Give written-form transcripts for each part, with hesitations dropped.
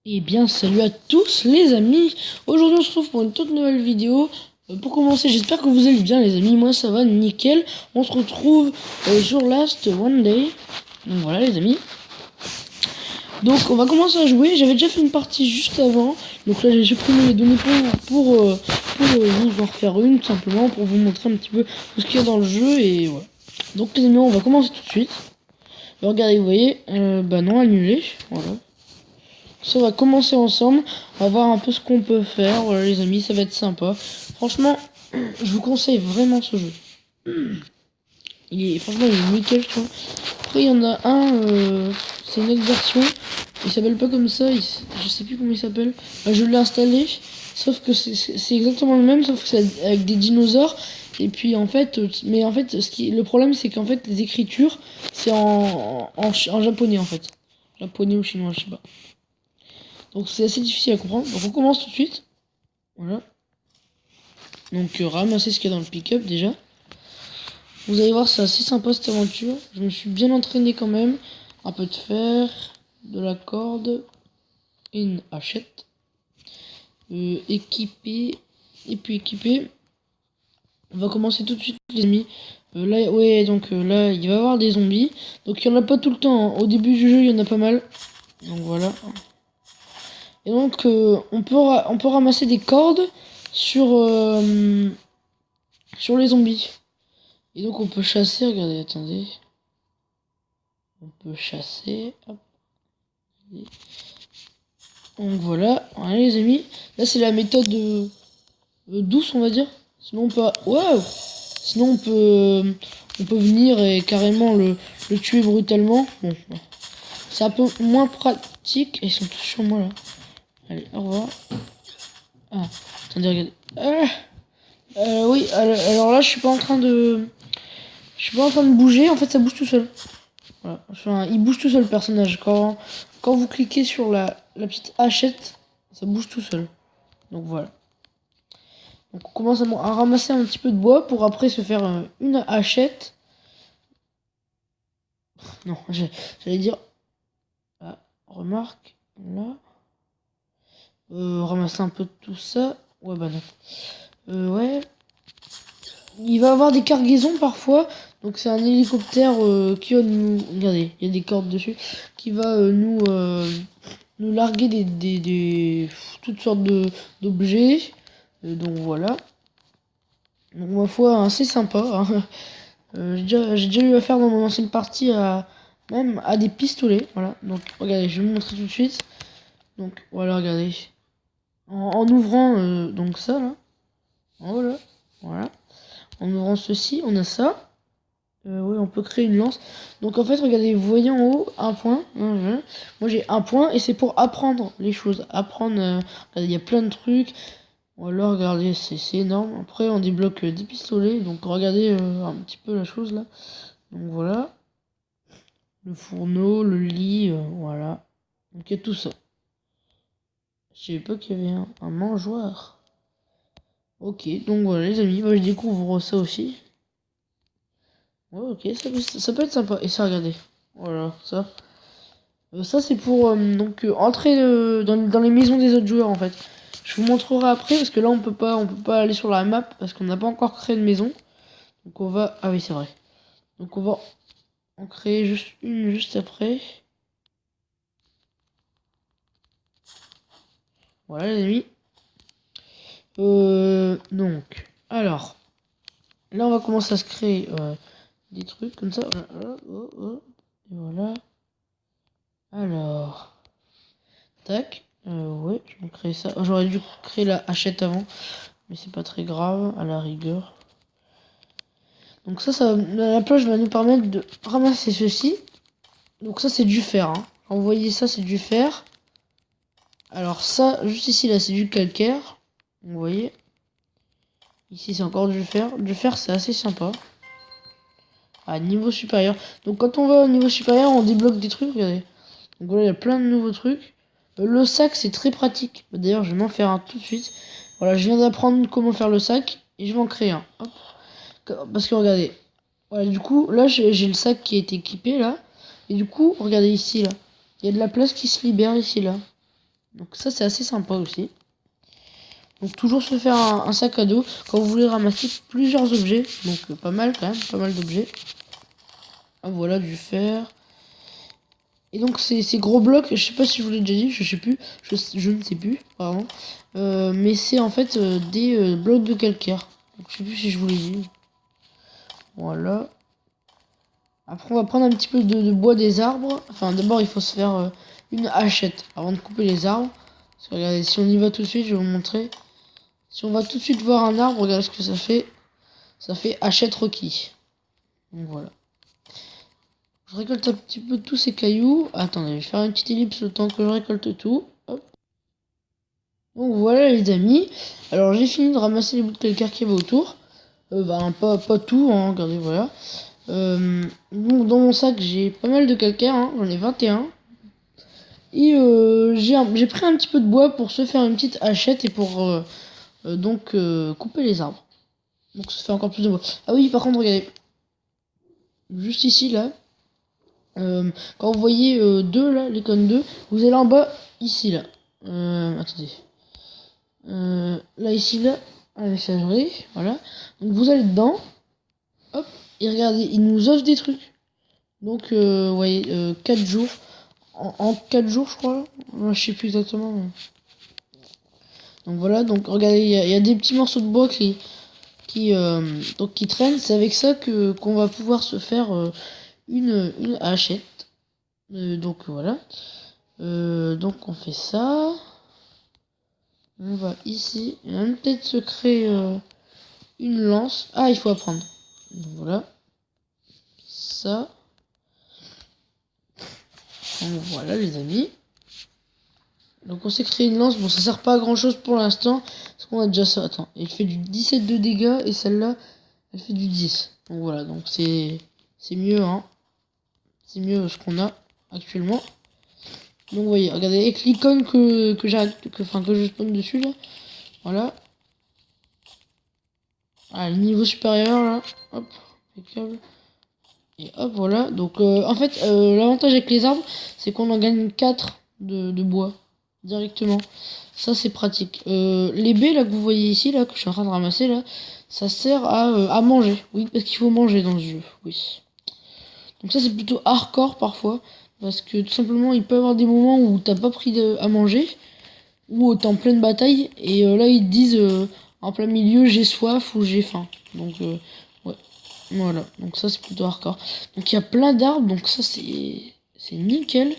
Eh bien, salut à tous les amis. Aujourd'hui, on se retrouve pour une toute nouvelle vidéo. Pour commencer, j'espère que vous allez bien, les amis. Moi, ça va nickel. On se retrouve sur Last One Day. Donc voilà, les amis. Donc, on va commencer à jouer. J'avais déjà fait une partie juste avant. Donc là, j'ai supprimé les données pour vous en refaire une, tout simplement, pour vous montrer un petit peu tout ce qu'il y a dans le jeu. Et voilà. Donc, les amis, on va commencer tout de suite. Regardez, vous voyez, bah non, annulé. Voilà. Ça va commencer ensemble, on va voir un peu ce qu'on peut faire, voilà les amis, ça va être sympa. Franchement, je vous conseille vraiment ce jeu. Franchement, il est nickel, je trouve. Après, il y en a un, c'est une autre version, il s'appelle pas comme ça, je sais plus comment il s'appelle. Je l'ai installé, sauf que c'est exactement le même, sauf que c'est avec des dinosaures. Et puis en fait, mais en fait, le problème c'est qu'en fait, les écritures, c'est en japonais en fait. Japonais ou chinois, je sais pas. Donc c'est assez difficile à comprendre. Donc on commence tout de suite. Voilà. Donc ramasser ce qu'il y a dans le pick-up déjà. Vous allez voir, c'est assez sympa cette aventure. Je me suis bien entraîné quand même. Un peu de fer, de la corde et une hachette. Équipé. Et puis équipé. On va commencer tout de suite les amis. Là, ouais, donc là, il va y avoir des zombies. Donc il n'y en a pas tout le temps, hein. Au début du jeu, il y en a pas mal. Donc voilà. Et donc on peut ramasser des cordes sur les zombies. Et donc on peut chasser, regardez, attendez. On peut chasser. Hop. Donc voilà, les amis. Là c'est la méthode douce on va dire. Sinon on peut. Waouh. Sinon on peut venir et carrément le tuer brutalement. Bon. C'est un peu moins pratique. Ils sont tous sur moi là. Allez, au revoir. Ah, attendez, regardez. Oui, alors là je suis pas en train de. Je suis pas en train de bouger, en fait ça bouge tout seul. Voilà. Enfin, il bouge tout seul le personnage. Quand vous cliquez sur la petite hachette, ça bouge tout seul. Donc voilà. Donc on commence à ramasser un petit peu de bois pour après se faire une hachette. Non, j'allais dire. Ah, remarque, là. Ramasser un peu de tout ça. Ouais, bah non. Ouais. Il va avoir des cargaisons parfois. Donc c'est un hélicoptère qui va nous. Regardez, il y a des cordes dessus. Qui va nous larguer toutes sortes d'objets. Donc voilà. Donc ma foi, assez sympa. Hein. J'ai déjà eu affaire dans mon ancienne partie même à des pistolets. Voilà. Donc regardez, je vais vous montrer tout de suite. Donc voilà, regardez. En ouvrant donc ça là. Voilà. Voilà. En ouvrant ceci, on a ça. Oui, on peut créer une lance. Donc en fait, regardez, vous voyez en haut un point. Moi j'ai un point et c'est pour apprendre les choses. Apprendre. Regardez, il y a plein de trucs. Voilà, regardez, c'est énorme. Après, on débloque 10 pistolets. Donc regardez un petit peu la chose là. Donc voilà. Le fourneau, le lit, voilà. Donc il y a tout ça. Je savais pas qu'il y avait un mangeoire. Ok, donc voilà les amis, moi je découvre ça aussi. Ouais, ok, ça peut être sympa. Et ça, regardez. Voilà, ça. Ça, c'est pour entrer dans les maisons des autres joueurs, en fait. Je vous montrerai après, parce que là, on peut pas aller sur la map, parce qu'on n'a pas encore créé de maison. Donc, on va... Ah oui, c'est vrai. Donc, on va en créer juste une juste après. Voilà, les amis. Donc, alors... Là, on va commencer à se créer des trucs comme ça. Voilà, et voilà. Alors... Tac. Ouais, je vais créer ça. J'aurais dû créer la hachette avant. Mais c'est pas très grave, à la rigueur. Donc ça, la plage va nous permettre de ramasser ceci. Donc ça, c'est du fer. Hein. Quand vous voyez ça, c'est du fer. Alors ça, juste ici, là, c'est du calcaire. Vous voyez. Ici, c'est encore du fer. Du fer, c'est assez sympa. À niveau supérieur. Donc quand on va au niveau supérieur, on débloque des trucs, regardez. Donc voilà, il y a plein de nouveaux trucs. Le sac, c'est très pratique. D'ailleurs, je vais m'en faire un tout de suite. Voilà, je viens d'apprendre comment faire le sac. Et je vais en créer un. Hop. Parce que regardez. Voilà, du coup, là, j'ai le sac qui est équipé, là. Et du coup, regardez ici, là. Il y a de la place qui se libère ici, là. Donc ça c'est assez sympa aussi. Donc toujours se faire un sac à dos quand vous voulez ramasser plusieurs objets. Donc pas mal quand même, pas mal d'objets. Ah, voilà du fer. Et donc ces gros blocs, je sais pas si je vous l'ai déjà dit, je sais plus, je ne sais plus, pardon. Mais c'est en fait des blocs de calcaire. Donc, je sais plus si je vous l'ai dit. Voilà. Après on va prendre un petit peu de bois des arbres. Enfin d'abord il faut se faire une hachette avant de couper les arbres. Parce que regardez, si on y va tout de suite, je vais vous montrer. Si on va tout de suite voir un arbre, regardez ce que ça fait. Ça fait hachette requis. Donc voilà. Je récolte un petit peu tous ces cailloux. Attendez, je vais faire une petite ellipse le temps que je récolte tout. Hop. Donc voilà les amis. Alors j'ai fini de ramasser les bouts de calcaire qu'il y avait autour. Pas tout, hein, regardez, voilà. Donc dans mon sac j'ai pas mal de calcaire, hein, j'en ai 21. Et j'ai pris un petit peu de bois pour se faire une petite hachette et pour couper les arbres. Donc ça fait encore plus de bois. Ah oui, par contre, regardez. Juste ici, là. Quand vous voyez 2, là, l'icône 2, vous allez en bas, ici, là. Attendez. Là, ici, là, à la messagerie, voilà. Donc vous allez dedans. Hop. Et regardez, il nous offre des trucs. Donc, vous voyez, 4 jours. En 4 jours, je crois. Je sais plus exactement. Mais... Donc voilà, donc regardez, il y a des petits morceaux de bois qui traînent. C'est avec ça qu'on va pouvoir se faire une hachette. Donc voilà. Donc on fait ça. On va ici. On va peut-être se créer une lance. Ah, il faut apprendre. Donc voilà. Ça. Donc voilà les amis. Donc on s'est créé une lance. Bon, ça sert pas à grand chose pour l'instant. Parce qu'on a déjà ça. Attends. Elle fait du 17 de dégâts. Et celle-là, elle fait du 10. Donc voilà. Donc c'est mieux, hein. C'est mieux ce qu'on a actuellement. Donc vous voyez, regardez, avec l'icône que je spawn dessus là. Voilà. Ah, le niveau supérieur là. Hop, impeccable. Et hop, voilà. Donc en fait, l'avantage avec les arbres, c'est qu'on en gagne 4 de bois directement. Ça c'est pratique. Les baies là que vous voyez ici, là, que je suis en train de ramasser là, ça sert à manger. Oui, parce qu'il faut manger dans ce jeu. Oui. Donc ça c'est plutôt hardcore parfois. Parce que tout simplement il peut y avoir des moments où t'as pas pris à manger. Ou t'es en pleine bataille. Et là ils te disent en plein milieu j'ai soif ou j'ai faim. Donc ouais. Voilà. Donc ça c'est plutôt hardcore. Donc il y a plein d'arbres. Donc ça c'est nickel.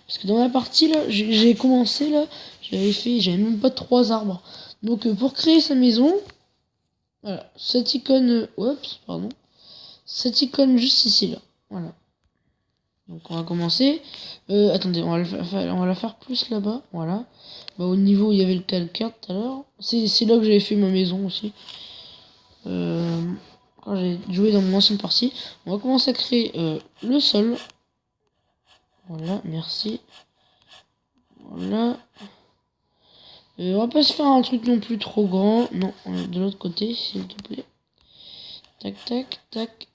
Parce que dans la partie là j'ai commencé là. J'avais même pas 3 arbres. Donc pour créer sa maison. Voilà. Cette icône. Oups, pardon. Cette icône juste ici là. Voilà. Donc on va commencer. Attendez, on va la faire plus là-bas. Voilà. Bah, au niveau où il y avait le calcaire tout à l'heure. C'est là que j'avais fait ma maison aussi. Quand j'ai joué dans mon ancienne partie. On va commencer à créer le sol. Voilà, merci. Voilà. On va pas se faire un truc non plus trop grand. Non, de l'autre côté, s'il te plaît. Tac, tac, tac.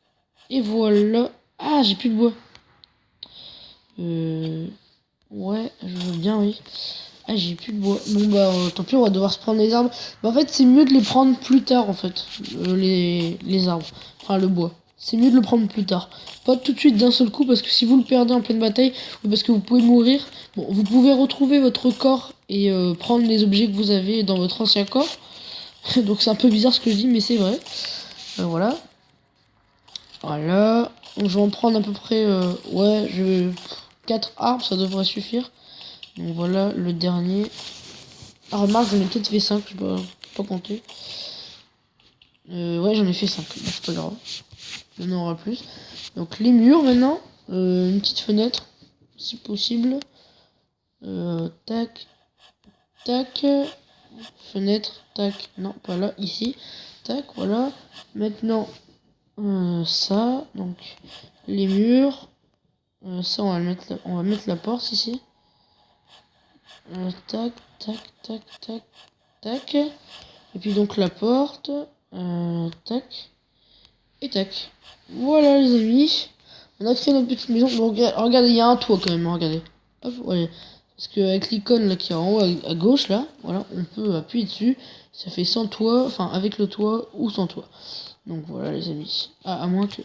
Et voilà. Ah, j'ai plus de bois. Ouais, je veux bien, oui. Ah, j'ai plus de bois. Bon, bah, tant pis, on va devoir se prendre les arbres. Bah, en fait, c'est mieux de les prendre plus tard, en fait. Les arbres. Enfin, le bois. C'est mieux de le prendre plus tard. Pas tout de suite d'un seul coup, parce que si vous le perdez en pleine bataille, ou parce que vous pouvez mourir, bon, vous pouvez retrouver votre corps et prendre les objets que vous avez dans votre ancien corps. Donc, c'est un peu bizarre ce que je dis, mais c'est vrai. Voilà. Voilà. Donc, je vais en prendre à peu près, 4 arbres, ça devrait suffire. Donc voilà le dernier. Ah, remarque, j'en ai peut-être fait 5, je dois pas compter. Ouais, j'en ai fait 5, c'est pas grave. Il y en aura plus. Donc les murs maintenant. Une petite fenêtre, si possible. Tac, tac. Fenêtre, tac. Non, pas là, ici. Tac, voilà. Maintenant, ça. Donc les murs. Ça, on va mettre la porte ici. Tac, tac, tac, tac, tac. Et puis donc la porte. Tac. Et tac. Voilà les amis. On a créé notre petite maison. Bon, regardez, il y a un toit quand même. Regardez. Hop, ouais. Parce qu'avec l'icône là qui est en haut à gauche là, voilà, on peut appuyer dessus. Ça fait sans toit, enfin avec le toit ou sans toit. Donc voilà les amis. Ah, à moins que...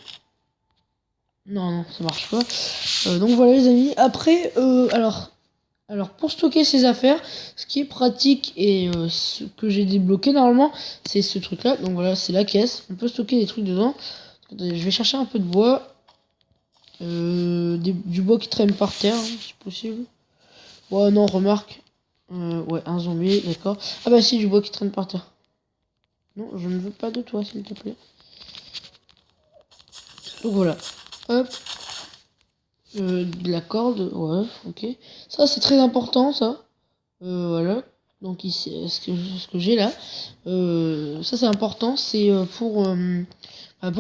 Non, ça marche pas. Donc voilà les amis. Après, alors pour stocker ces affaires, ce qui est pratique et ce que j'ai débloqué normalement, c'est ce truc là. Donc voilà, c'est la caisse. On peut stocker des trucs dedans. Attendez, je vais chercher un peu de bois. Du bois qui traîne par terre, hein, si possible. Ouais, non, remarque. Ouais, un zombie, d'accord. Ah bah si, du bois qui traîne par terre. Non, je ne veux pas de toi, s'il te plaît. Donc voilà. Hop. De la corde, ouais, ok. Ça, c'est très important, ça. Voilà. Donc ici, ce que j'ai là. Ça, c'est important. C'est pour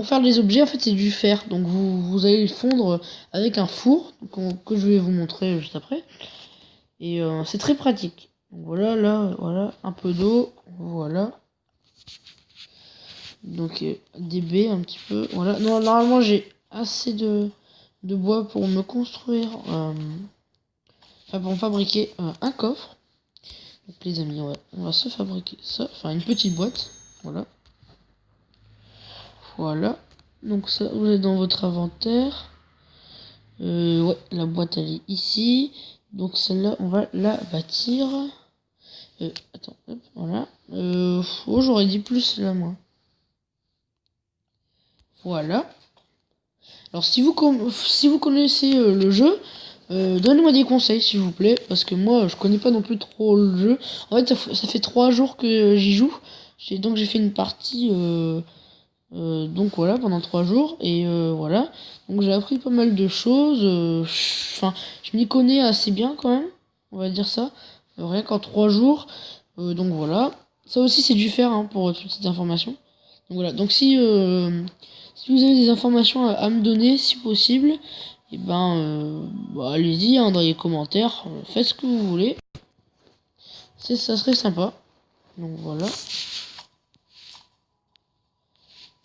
faire les objets, en fait, c'est du fer. Donc vous allez le fondre avec un four, que je vais vous montrer juste après. Et c'est très pratique. Donc voilà, là, voilà, un peu d'eau, voilà. Donc des baies un petit peu, voilà. Non, normalement j'ai assez de bois pour me construire, enfin pour me fabriquer un coffre. Donc les amis, on va se fabriquer ça, enfin une petite boîte, voilà. Voilà. Donc ça, vous êtes dans votre inventaire. Ouais, la boîte elle est ici. Donc celle-là, on va la bâtir. Attends, hop, voilà. Oh, j'aurais dit plus là, moi. Voilà. Alors, si vous connaissez le jeu, donnez-moi des conseils, s'il vous plaît. Parce que moi, je connais pas non plus trop le jeu. En fait, ça fait 3 jours que j'y joue. Donc, j'ai fait une partie. Donc, voilà, pendant 3 jours. Et voilà. Donc, j'ai appris pas mal de choses. Enfin, je m'y connais assez bien quand même. On va dire ça. Rien qu'en 3 jours. Donc voilà. Ça aussi c'est du faire hein, pour toutes ces informations. Donc voilà. Donc si vous avez des informations à me donner, si possible, et ben bah, allez-y hein, dans les commentaires. Faites ce que vous voulez. Ça serait sympa. Donc voilà.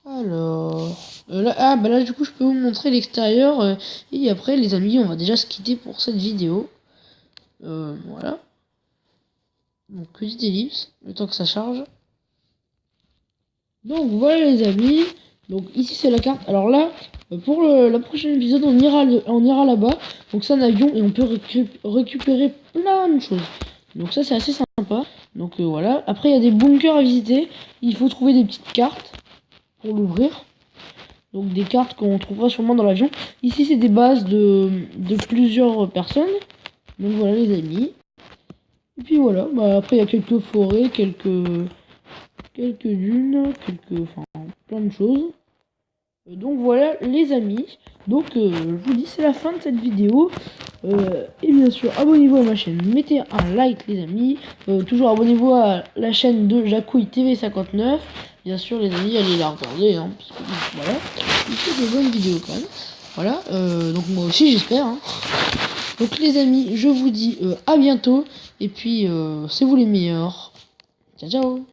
Alors. Bah là du coup je peux vous montrer l'extérieur. Et après les amis on va déjà se quitter pour cette vidéo. Voilà. Donc petite ellipse, le temps que ça charge. Donc voilà les amis. Donc ici c'est la carte. Alors là, pour la prochaine épisode, on ira là-bas. Donc c'est un avion et on peut récupérer plein de choses. Donc ça c'est assez sympa. Donc voilà. Après il y a des bunkers à visiter. Il faut trouver des petites cartes pour l'ouvrir. Donc des cartes qu'on trouvera sûrement dans l'avion. Ici c'est des bases de plusieurs personnes. Donc voilà les amis. Et puis voilà. Bah, après il y a quelques forêts, quelques dunes, enfin plein de choses. Donc voilà les amis, donc je vous dis c'est la fin de cette vidéo. Et bien sûr abonnez-vous à ma chaîne, mettez un like les amis, toujours abonnez-vous à la chaîne de Jacouille TV59. Bien sûr les amis allez la regarder hein, parce que voilà, il fait des bonnes vidéos quand même. Voilà, donc moi aussi j'espère hein. Donc les amis je vous dis à bientôt et puis c'est vous les meilleurs. Ciao ciao.